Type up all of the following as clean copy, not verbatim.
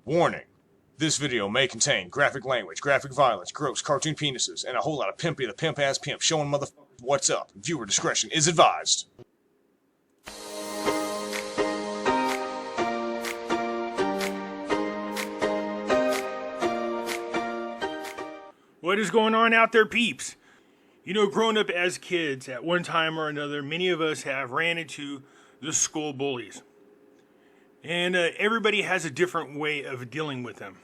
Warning. This video may contain graphic language, graphic violence, gross cartoon penises, and a whole lot of Pimpy the pimp-ass pimp showing motherfuckers what's up. Viewer discretion is advised. What is going on out there, peeps? You know, growing up as kids, at one time or another, many of us have ran into the school bullies. And everybody has a different way of dealing with them.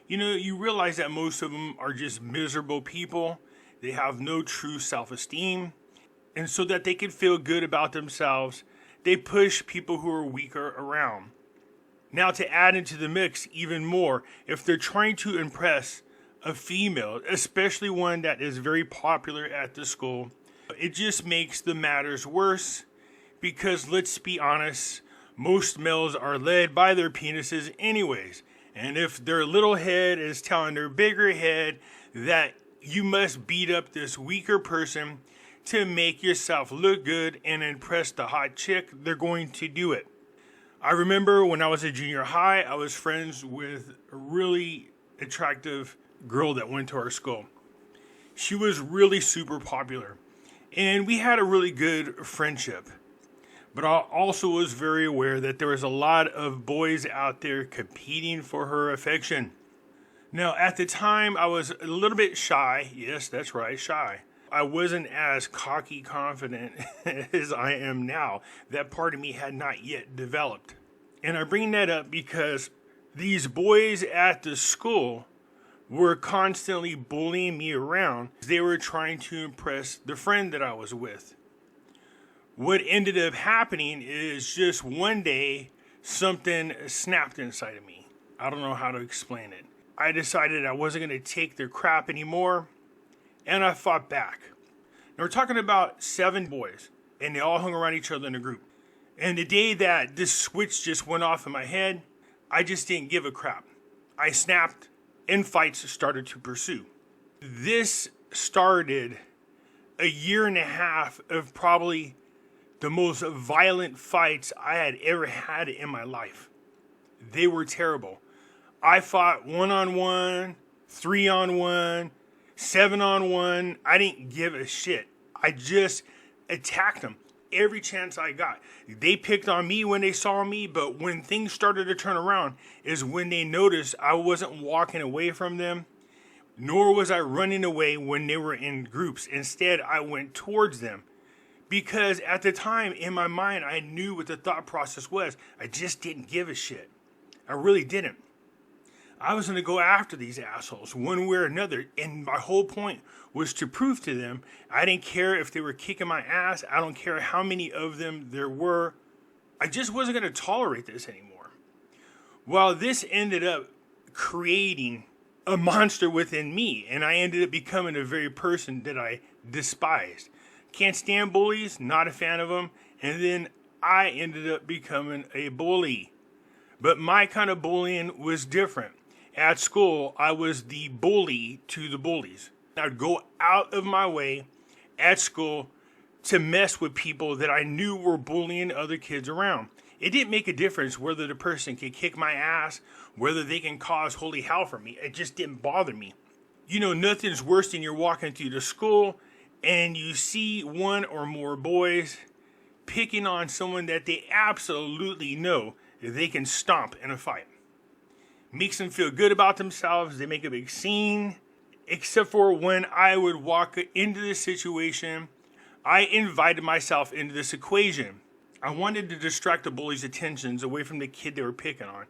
You know, you realize that most of them are just miserable people. They have no true self-esteem. And so that they can feel good about themselves, they push people who are weaker around. Now, to add into the mix even more, if they're trying to impress a female, especially one that is very popular at the school, it just makes the matters worse because, let's be honest, most males are led by their penises anyways. And if their little head is telling their bigger head that you must beat up this weaker person to make yourself look good and impress the hot chick, they're going to do it. I remember when I was a junior high, I was friends with a really attractive girl that went to our school. She was really super popular, and we had a really good friendship. But I also was very aware that there was a lot of boys out there competing for her affection. Now, at the time, I was a little bit shy. Yes, that's right, shy. I wasn't as cocky confident as I am now. That part of me had not yet developed. And I bring that up because these boys at the school were constantly bullying me around. They were trying to impress the friend that I was with. What ended up happening is just one day, something snapped inside of me. I don't know how to explain it. I decided I wasn't going to take their crap anymore, and I fought back. Now, we're talking about 7 boys, and they all hung around each other in a group. And the day that this switch just went off in my head, I just didn't give a crap. I snapped, and fights started to pursue. This started a year and a half of probably the most violent fights I had ever had in my life. They were terrible. I fought 1-on-1, 3-on-1, 7-on-1. I didn't give a shit. I just attacked them every chance I got. They picked on me when they saw me, but when things started to turn around is when they noticed I wasn't walking away from them, nor was I running away when they were in groups. Instead, I went towards them. Because at the time, in my mind, I knew what the thought process was. I just didn't give a shit. I really didn't. I was going to go after these assholes one way or another. And my whole point was to prove to them I didn't care if they were kicking my ass. I don't care how many of them there were. I just wasn't going to tolerate this anymore. Well, this ended up creating a monster within me. And I ended up becoming a very person that I despised. Can't stand bullies, not a fan of them. And then I ended up becoming a bully. But my kind of bullying was different. At school, I was the bully to the bullies. I would go out of my way at school to mess with people that I knew were bullying other kids around. It didn't make a difference whether the person could kick my ass, whether they can cause holy hell for me. It just didn't bother me. You know, nothing's worse than you're walking through the school and you see one or more boys picking on someone that they absolutely know that they can stomp in a fight. Makes them feel good about themselves. They make a big scene. Except for when I would walk into this situation, I invited myself into this equation. I wanted to distract the bullies' attentions away from the kid they were picking on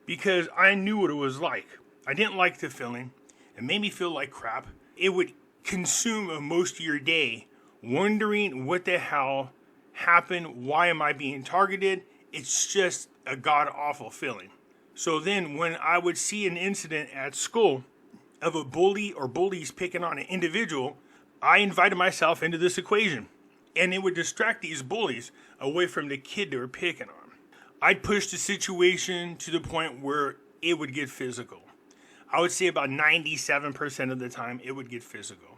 because I knew what it was like. I didn't like the feeling. It made me feel like crap. It would consume most of your day wondering what the hell happened. Why am I being targeted? It's just a god-awful feeling. So then when I would see an incident at school of a bully or bullies picking on an individual, I invited myself into this equation. And it would distract these bullies away from the kid they were picking on. I'd push the situation to the point where it would get physical. I would say about 97% of the time it would get physical.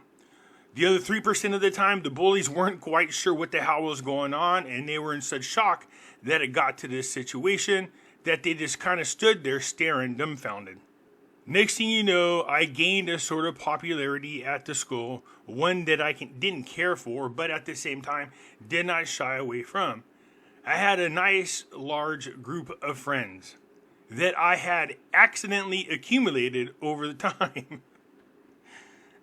The other 3% of the time, the bullies weren't quite sure what the hell was going on, and they were in such shock that it got to this situation that they just kind of stood there staring dumbfounded. Next thing you know, I gained a sort of popularity at the school, one that I didn't care for, but at the same time did not shy away from. I had a nice large group of friends that I had accidentally accumulated over the time.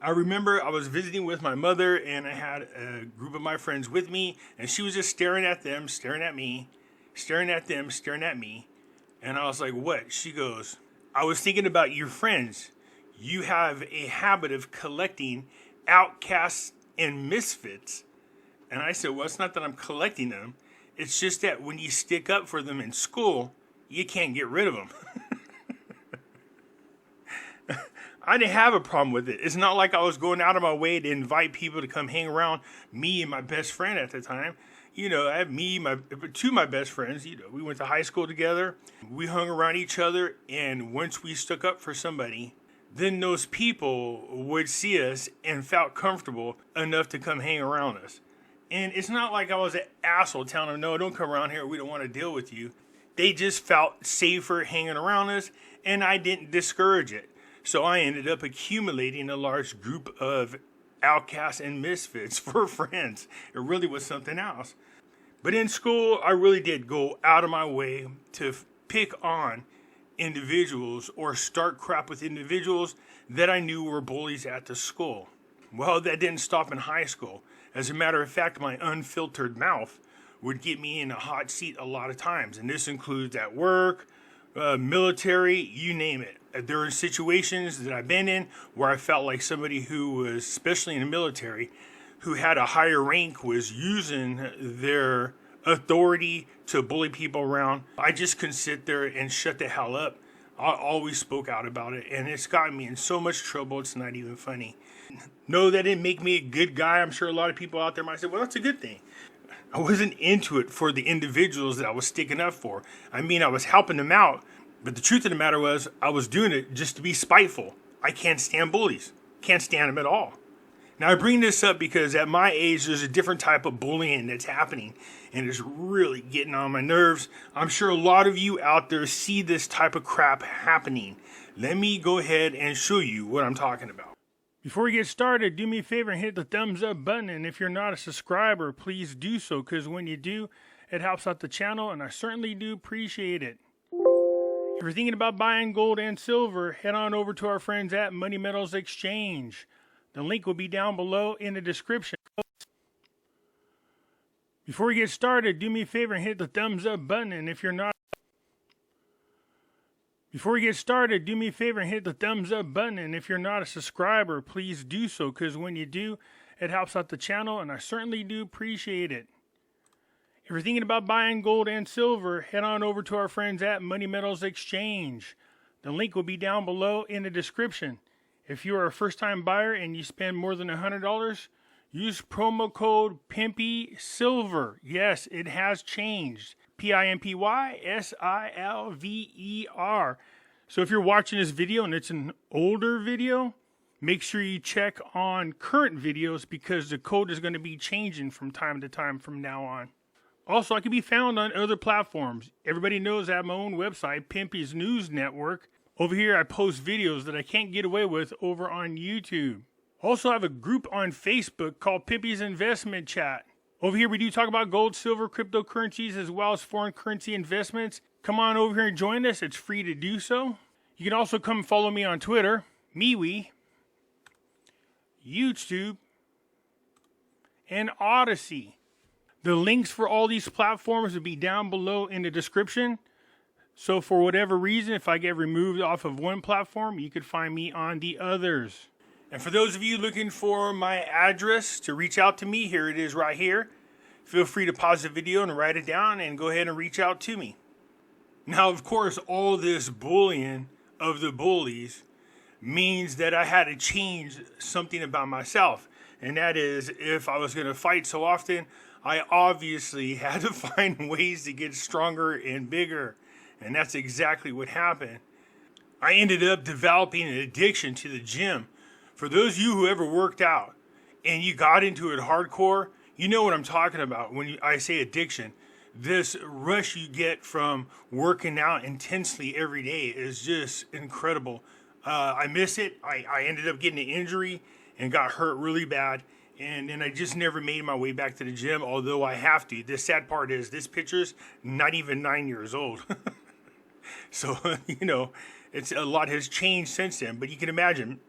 I remember I was visiting with my mother, and I had a group of my friends with me, and she was just staring at them, staring at me, staring at them, staring at me. And I was like, what? She goes, I was thinking about your friends. You have a habit of collecting outcasts and misfits. And I said, well, it's not that I'm collecting them. It's just that when you stick up for them in school, you can't get rid of them. I didn't have a problem with it. It's not like I was going out of my way to invite people to come hang around me and my best friend at the time. You know, I have two of my best friends. You know, we went to high school together. We hung around each other, and once we stuck up for somebody, then those people would see us and felt comfortable enough to come hang around us. And it's not like I was an asshole telling them, no, don't come around here. We don't want to deal with you. They just felt safer hanging around us, and I didn't discourage it. So I ended up accumulating a large group of outcasts and misfits for friends. It really was something else. But in school, I really did go out of my way to pick on individuals or start crap with individuals that I knew were bullies at the school. Well, that didn't stop in high school. As a matter of fact, my unfiltered mouth would get me in a hot seat a lot of times. And this includes at work, military, you name it. There are situations that I've been in where I felt like somebody who was, especially in the military, who had a higher rank was using their authority to bully people around. I just couldn't sit there and shut the hell up. I always spoke out about it, and it's gotten me in so much trouble, it's not even funny. No, that didn't make me a good guy. I'm sure a lot of people out there might say, well, that's a good thing. I wasn't into it for the individuals that I was sticking up for. I mean, I was helping them out, but the truth of the matter was I was doing it just to be spiteful. I can't stand bullies. Can't stand them at all. Now, I bring this up because at my age, there's a different type of bullying that's happening, and it's really getting on my nerves. I'm sure a lot of you out there see this type of crap happening. Let me go ahead and show you what I'm talking about. Before we get started, do me a favor and hit the thumbs up button, and if you're not a subscriber, please do so, because when you do, it helps out the channel, and I certainly do appreciate it. If you're thinking about buying gold and silver, head on over to our friends at Money Metals Exchange. The link will be down below in the description. Before we get started, do me a favor and hit the thumbs up button, and if you're not a subscriber, please do so, because when you do, it helps out the channel, and I certainly do appreciate it. If you're thinking about buying gold and silver, head on over to our friends at Money Metals Exchange. The link will be down below in the description. If you are a first-time buyer and you spend more than $100, use promo code Pimpy Silver. Yes, it has changed. PIMPYSILVER. So if you're watching this video and it's an older video, make sure you check on current videos because the code is going to be changing from time to time from now on. Also, I can be found on other platforms. Everybody knows I have my own website, Pimpy's News Network. Over here, I post videos that I can't get away with over on YouTube. Also, I have a group on Facebook called Pimpy's Investment Chat. Over here, we do talk about gold, silver, cryptocurrencies, as well as foreign currency investments. Come on over here and join us. It's free to do so. You can also come follow me on Twitter, MeWe, YouTube, and Odyssey. The links for all these platforms will be down below in the description. So for whatever reason, if I get removed off of one platform, you could find me on the others. And for those of you looking for my address to reach out to me, here it is right here. Feel free to pause the video and write it down and go ahead and reach out to me. Now, of course, all this bullying of the bullies means that I had to change something about myself. And that is, if I was going to fight so often, I obviously had to find ways to get stronger and bigger. And that's exactly what happened. I ended up developing an addiction to the gym. For those of you who ever worked out and you got into it hardcore, you know what I'm talking about when I say addiction. this rush you get from working out intensely every day is just incredible. I miss it. I ended up getting an injury and got hurt really bad. And then I just never made my way back to the gym, although I have to. The sad part is this picture's not even 9 years old. So, it's a lot has changed since then. But you can imagine,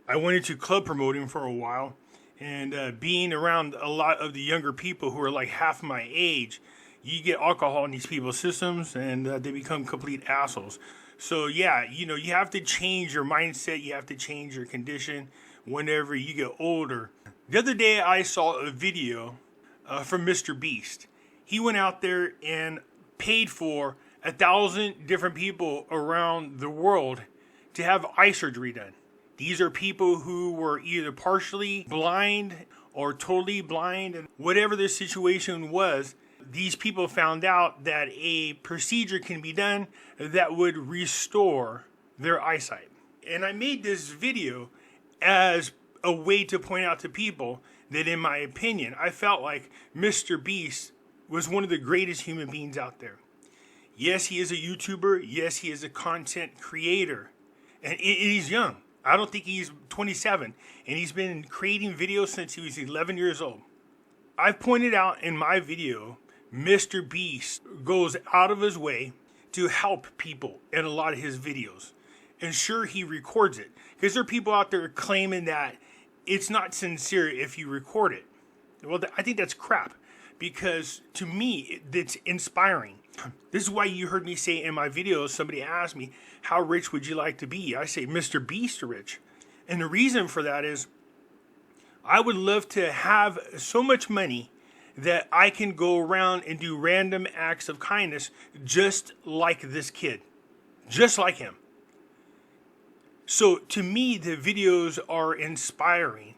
I went into club promoting for a while. And being around a lot of the younger people who are like half my age, you get alcohol in these people's systems and they become complete assholes. So yeah, you have to change your mindset. You have to change your condition whenever you get older. The other day I saw a video from Mr. Beast. He went out there and paid for 1,000 different people around the world to have eye surgery done. These are people who were either partially blind or totally blind, and whatever their situation was, these people found out that a procedure can be done that would restore their eyesight. And I made this video as a way to point out to people that, in my opinion, I felt like Mr. Beast was one of the greatest human beings out there. Yes, he is a YouTuber. Yes, he is a content creator. And he's young. I don't think he's 27. And he's been creating videos since he was 11 years old. I've pointed out in my video, Mr. Beast goes out of his way to help people in a lot of his videos. And sure, he records it. Because there are people out there claiming that it's not sincere if you record it. Well, I think that's crap. Because to me, it's inspiring. This is why you heard me say in my videos, somebody asked me, how rich would you like to be? I say, Mr. Beast rich. And the reason for that is, I would love to have so much money that I can go around and do random acts of kindness just like this kid. Just like him. So to me, the videos are inspiring.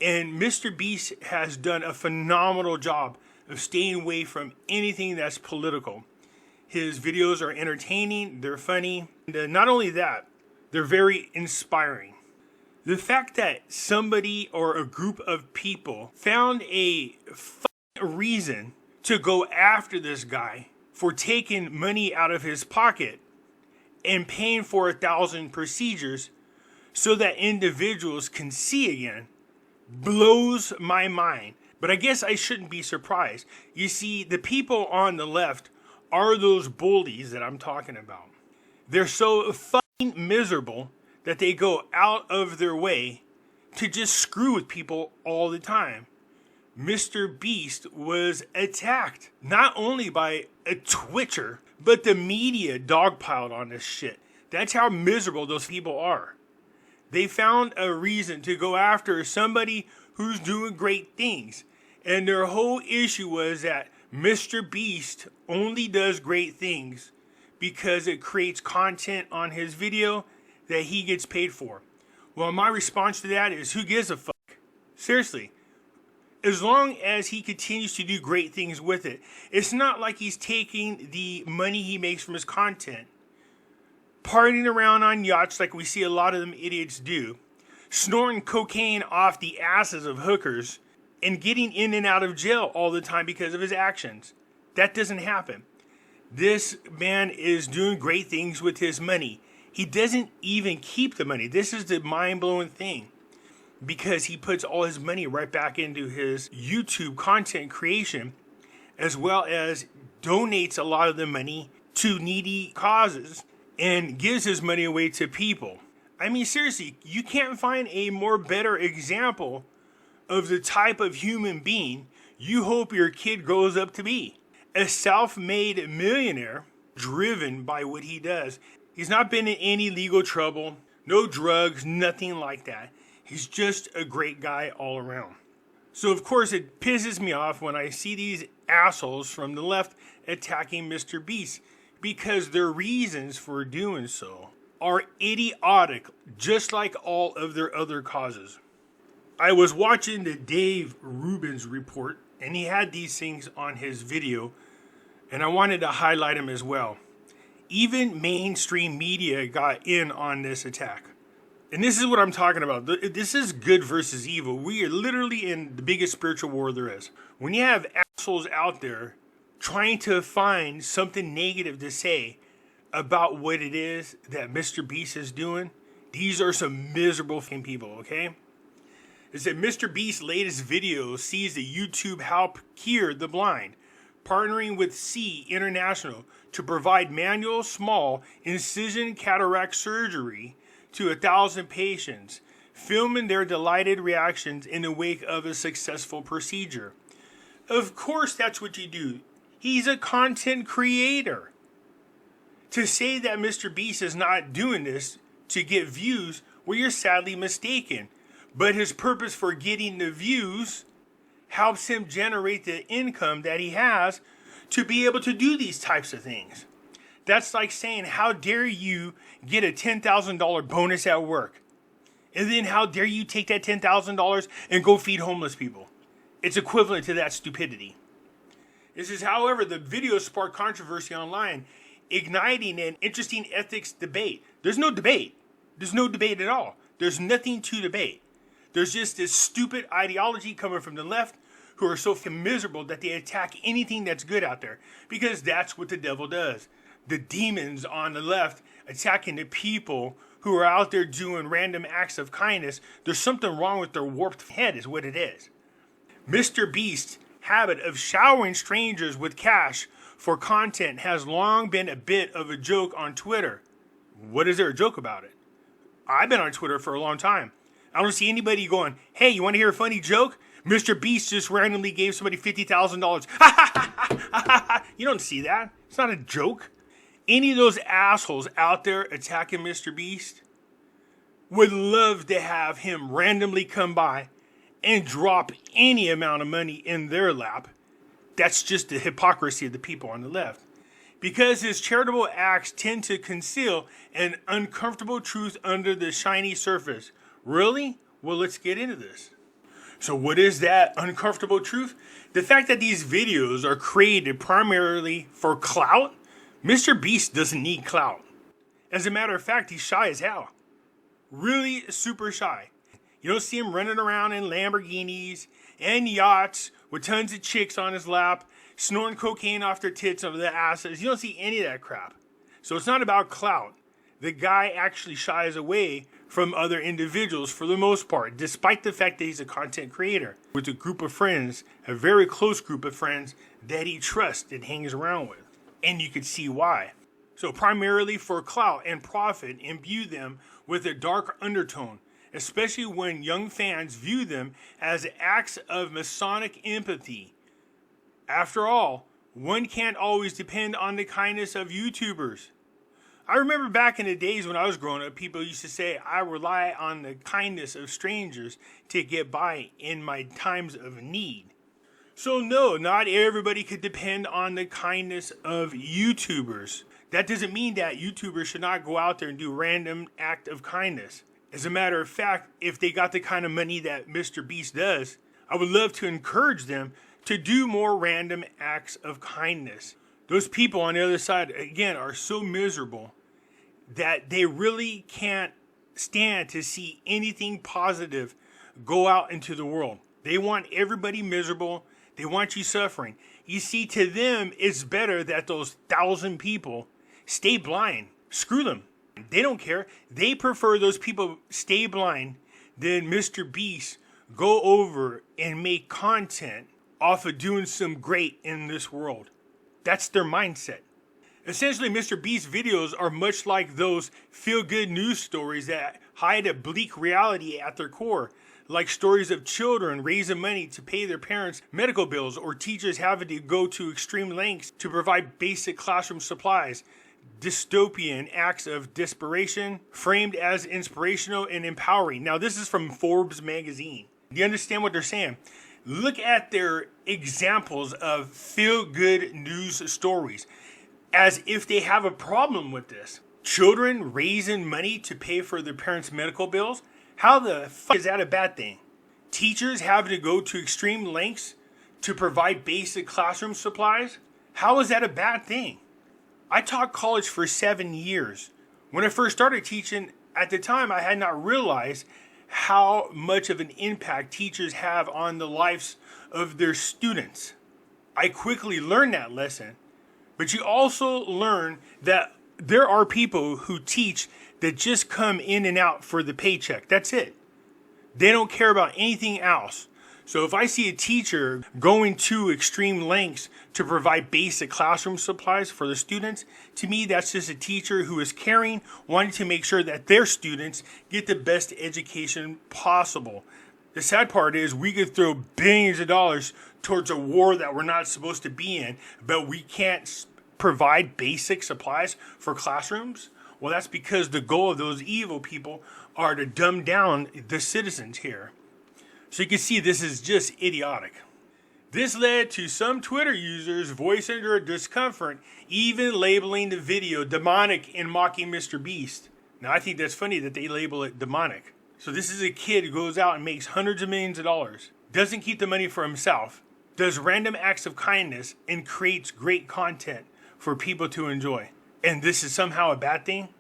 And Mr. Beast has done a phenomenal job of staying away from anything that's political. His videos are entertaining, they're funny, and not only that, they're very inspiring. The fact that somebody or a group of people found a reason to go after this guy for taking money out of his pocket and paying for 1,000 procedures so that individuals can see again blows my mind. But I guess I shouldn't be surprised. You see, the people on the left are those bullies that I'm talking about. They're so fucking miserable that they go out of their way to just screw with people all the time. Mr. Beast was attacked not only by a Twitcher, but the media dogpiled on this shit. That's how miserable those people are. They found a reason to go after somebody who's doing great things. And their whole issue was that Mr. Beast only does great things because it creates content on his video that he gets paid for. Well, my response to that is, who gives a fuck? Seriously. As long as he continues to do great things with it, it's not like he's taking the money he makes from his content, partying around on yachts like we see a lot of them idiots do, snorting cocaine off the asses of hookers, and getting in and out of jail all the time because of his actions. That doesn't happen. This man is doing great things with his money. He doesn't even keep the money. This is the mind-blowing thing. Because he puts all his money right back into his YouTube content creation, as well as donates a lot of the money to needy causes and gives his money away to people. I mean, seriously, you can't find a more better example of the type of human being you hope your kid grows up to be. A self-made millionaire driven by what he does. He's not been in any legal trouble, no drugs, nothing like that. He's just a great guy all around. So, of course, it pisses me off when I see these assholes from the left attacking Mr. Beast, because their reasons for doing so are idiotic, just like all of their other causes. I was watching the Dave Rubin's report, and he had these things on his video, and I wanted to highlight them as well. Even mainstream media got in on this attack. And this is what I'm talking about. This is good versus evil. We are literally in the biggest spiritual war there is. When you have assholes out there trying to find something negative to say about what it is that Mr. Beast is doing. These are some miserable people, okay? It said Mr. Beast's latest video sees the YouTube help cure the blind, partnering with C International to provide manual small incision cataract surgery to 1,000 patients, filming their delighted reactions in the wake of a successful procedure. Of course, that's what you do. He's a content creator. To say that Mr. Beast is not doing this to get views, well, you're sadly mistaken. But his purpose for getting the views helps him generate the income that he has to be able to do these types of things. That's like saying, how dare you get a $10,000 bonus at work? And then how dare you take that $10,000 and go feed homeless people? It's equivalent to that stupidity. This is, however, the video sparked controversy online, igniting an interesting ethics debate. There's no debate. There's no debate at all. There's nothing to debate. There's just this stupid ideology coming from the left who are so miserable that they attack anything that's good out there. Because that's what the devil does. The demons on the left attacking the people who are out there doing random acts of kindness. There's something wrong with their warped head is what it is. Mr. Beast's habit of showering strangers with cash for content has long been a bit of a joke on Twitter. What is there a joke about it? I've been on Twitter for a long time. I don't see anybody going, hey, you want to hear a funny joke? Mr. Beast just randomly gave somebody $50,000. You don't see that. It's not a joke. Any of those assholes out there attacking Mr. Beast would love to have him randomly come by and drop any amount of money in their lap. That's just the hypocrisy of the people on the left. Because his charitable acts tend to conceal an uncomfortable truth under the shiny surface. Really? Well, let's get into this. So what is that uncomfortable truth? The fact that these videos are created primarily for clout. Mr. Beast doesn't need clout. As a matter of fact, he's shy as hell. Really super shy. You don't see him running around in Lamborghinis and yachts with tons of chicks on his lap, snorting cocaine off their tits over their asses. You don't see any of that crap. So it's not about clout. The guy actually shies away from other individuals for the most part, despite the fact that he's a content creator with a group of friends, a very close group of friends that he trusts and hangs around with. And you can see why. So primarily for clout and profit, imbue them with a dark undertone, especially when young fans view them as acts of Masonic empathy. After all, one can't always depend on the kindness of YouTubers. I remember back in the days when I was growing up, people used to say, I rely on the kindness of strangers to get by in my times of need. So no, not everybody could depend on the kindness of YouTubers. That doesn't mean that YouTubers should not go out there and do random act of kindness. As a matter of fact, if they got the kind of money that Mr. Beast does, I would love to encourage them to do more random acts of kindness. Those people on the other side, again, are so miserable that they really can't stand to see anything positive go out into the world. They want everybody miserable. They want you suffering. You see, to them, it's better that those 1,000 people stay blind. Screw them. They don't care. They prefer those people stay blind than Mr. Beast go over and make content off of doing some great in this world. That's their mindset. Essentially, Mr. Beast's videos are much like those feel-good news stories that hide a bleak reality at their core, like stories of children raising money to pay their parents' medical bills or teachers having to go to extreme lengths to provide basic classroom supplies. Dystopian acts of desperation framed as inspirational and empowering. Now, this is from Forbes magazine. Do you understand what they're saying? Look at their examples of feel-good news stories as if they have a problem with this. Children raising money to pay for their parents' medical bills? How the fuck is that a bad thing? Teachers having to go to extreme lengths to provide basic classroom supplies? How is that a bad thing? I taught college for 7 years. When I first started teaching, at the time I had not realized how much of an impact teachers have on the lives of their students. I quickly learned that lesson. But you also learn that there are people who teach that just come in and out for the paycheck. That's it. They don't care about anything else. So if I see a teacher going to extreme lengths to provide basic classroom supplies for the students, to me that's just a teacher who is caring, wanting to make sure that their students get the best education possible. The sad part is we could throw billions of dollars towards a war that we're not supposed to be in, but we can't provide basic supplies for classrooms. Well, that's because the goal of those evil people are to dumb down the citizens here. So you can see this is just idiotic. This led to some Twitter users voicing their discomfort, even labeling the video demonic and mocking Mr. Beast. Now I think that's funny that they label it demonic. So this is a kid who goes out and makes hundreds of millions of dollars, doesn't keep the money for himself, does random acts of kindness, and creates great content for people to enjoy. And this is somehow a bad thing?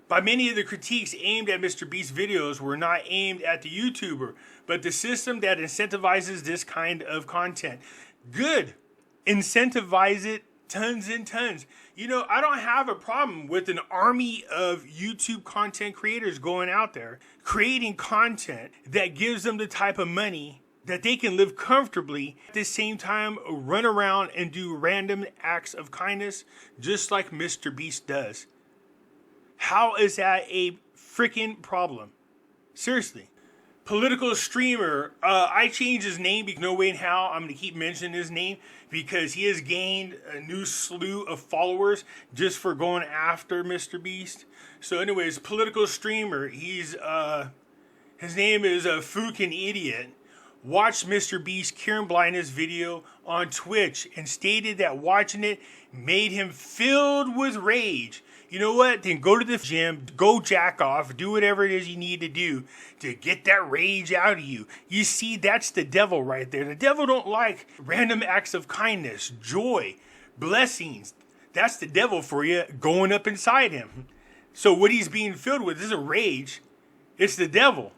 By many of the critiques aimed at Mr. Beast's videos were not aimed at the YouTuber, but the system that incentivizes this kind of content. Good. Incentivize it tons and tons. You know, I don't have a problem with an army of YouTube content creators going out there, creating content that gives them the type of money that they can live comfortably, at the same time run around and do random acts of kindness, just like Mr. Beast does. How is that a freaking problem? Seriously. Political streamer, I changed his name because no way in hell I'm going to keep mentioning his name because he has gained a new slew of followers just for going after Mr. Beast. So anyways, political streamer, his name is Fucking Idiot. Watched Mr. Beast Kieran Blindness video on Twitch and stated that watching it made him filled with rage. You know what? Then go to the gym, go jack off, do whatever it is you need to do to get that rage out of you. You see, that's the devil right there. The devil don't like random acts of kindness, joy, blessings. That's the devil for you going up inside him. So what he's being filled with is a rage. It's the devil.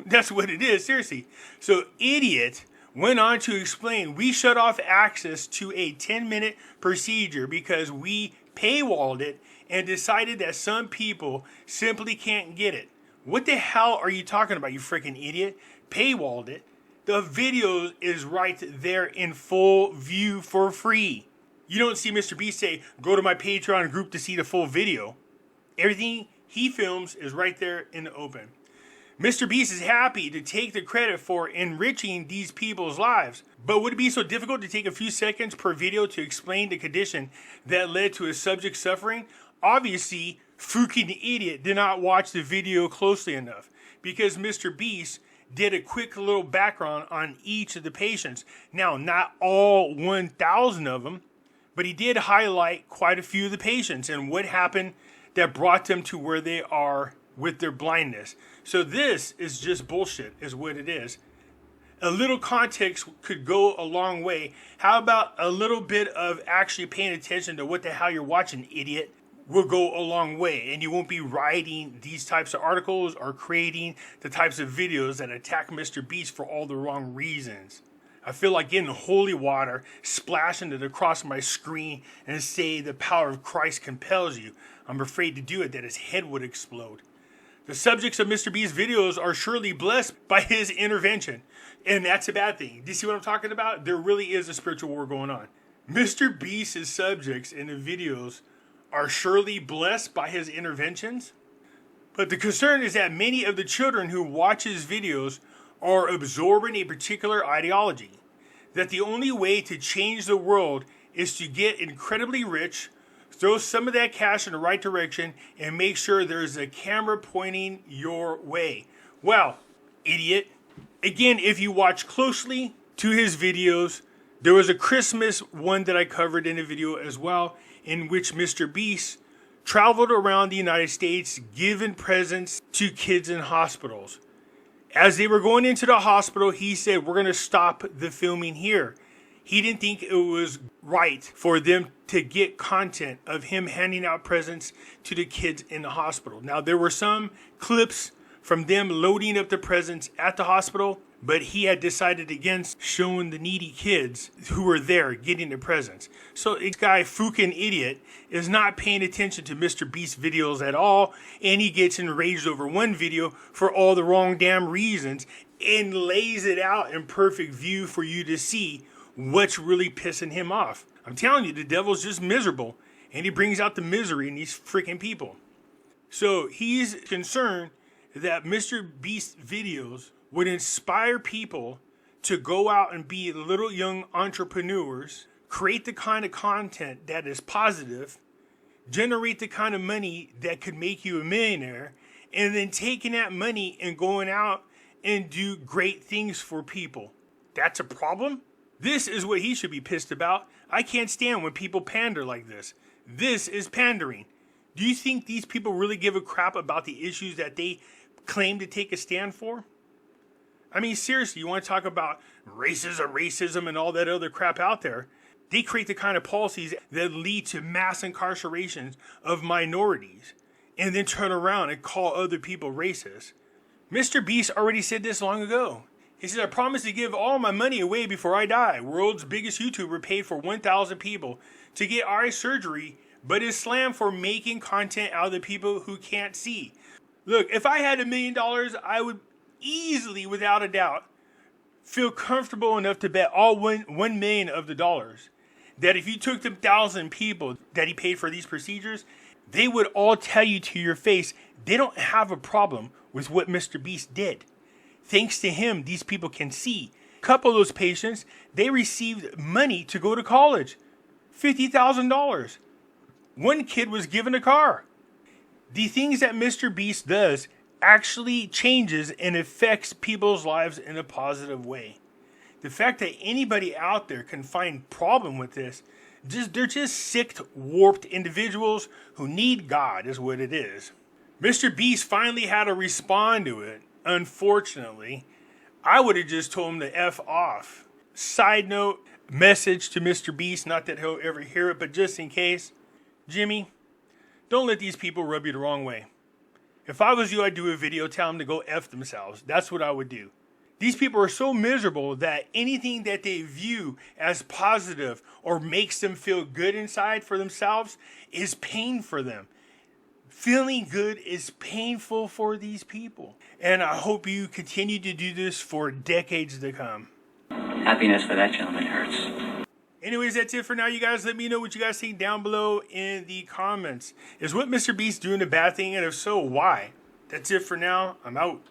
That's what it is, seriously. So Idiot went on to explain, we shut off access to a 10-minute procedure because we paywalled it and decided that some people simply can't get it. What the hell are you talking about, you freaking idiot? Paywalled it. The video is right there in full view for free. You don't see Mr. Beast say, go to my Patreon group to see the full video. Everything he films is right there in the open. Mr. Beast is happy to take the credit for enriching these people's lives. But would it be so difficult to take a few seconds per video to explain the condition that led to his subject suffering? Obviously, Fucking Idiot did not watch the video closely enough because Mr. Beast did a quick little background on each of the patients. Now, not all 1,000 of them, but he did highlight quite a few of the patients and what happened that brought them to where they are with their blindness. So this is just bullshit, is what it is. A little context could go a long way. How about a little bit of actually paying attention to what the hell you're watching, idiot? Will go a long way, and you won't be writing these types of articles or creating the types of videos that attack Mr. Beast for all the wrong reasons. I feel like getting holy water, splashing it across my screen, and say the power of Christ compels you. I'm afraid to do it, that his head would explode. The subjects of Mr. Beast's videos are surely blessed by his intervention, and that's a bad thing. Do you see what I'm talking about? There really is a spiritual war going on. Mr. Beast's subjects in the videos are surely blessed by his interventions. But the concern is that many of the children who watch his videos are absorbing a particular ideology. That the only way to change the world is to get incredibly rich, throw some of that cash in the right direction, and make sure there's a camera pointing your way. Well, idiot. Again, if you watch closely to his videos, there was a Christmas one that I covered in a video as well, in which Mr. Beast traveled around the United States giving presents to kids in hospitals. As they were going into the hospital, he said, we're going to stop the filming here. He didn't think it was right for them to get content of him handing out presents to the kids in the hospital. Now, there were some clips from them loading up the presents at the hospital, but he had decided against showing the needy kids who were there getting the presents. So this guy, fucking idiot, is not paying attention to Mr. Beast's videos at all, and he gets enraged over one video for all the wrong damn reasons and lays it out in perfect view for you to see what's really pissing him off. I'm telling you, the devil's just miserable, and he brings out the misery in these freaking people. So he's concerned that Mr. Beast's videos would inspire people to go out and be little young entrepreneurs, create the kind of content that is positive, generate the kind of money that could make you a millionaire, and then taking that money and going out and do great things for people. That's a problem? This is what he should be pissed about. I can't stand when people pander like this. This is pandering. Do you think these people really give a crap about the issues that they claim to take a stand for? I mean, seriously, you want to talk about racism and all that other crap out there? They create the kind of policies that lead to mass incarcerations of minorities and then turn around and call other people racist. Mr. Beast already said this long ago. He said, I promise to give all my money away before I die. World's biggest YouTuber paid for 1,000 people to get eye surgery, but is slammed for making content out of the people who can't see. Look, if I had $1 million, I would easily, without a doubt, feel comfortable enough to bet all 1 million of the dollars that if you took the 1,000 people that he paid for these procedures, they would all tell you to your face they don't have a problem with what Mr. Beast did. Thanks to him, these people can see. A couple of those patients, they received money to go to college. $50,000. One kid was given a car. The things that Mr. Beast does actually changes and affects people's lives in a positive way. The fact that anybody out there can find problem with this, they're just sick, warped individuals who need God is what it is. Mr. Beast finally had to respond to it. Unfortunately, I would have just told him to F off. Side note, message to Mr. Beast, not that he'll ever hear it, but just in case. Jimmy, don't let these people rub you the wrong way. If I was you, I'd do a video telling them to go F themselves. That's what I would do. These people are so miserable that anything that they view as positive or makes them feel good inside for themselves is pain for them. Feeling good is painful for these people. And I hope you continue to do this for decades to come. Happiness for that gentleman hurts. Anyways, that's it for now, you guys. Let me know what you guys think down below in the comments. Is what Mr. Beast doing a bad thing? And if so, why? That's it for now. I'm out.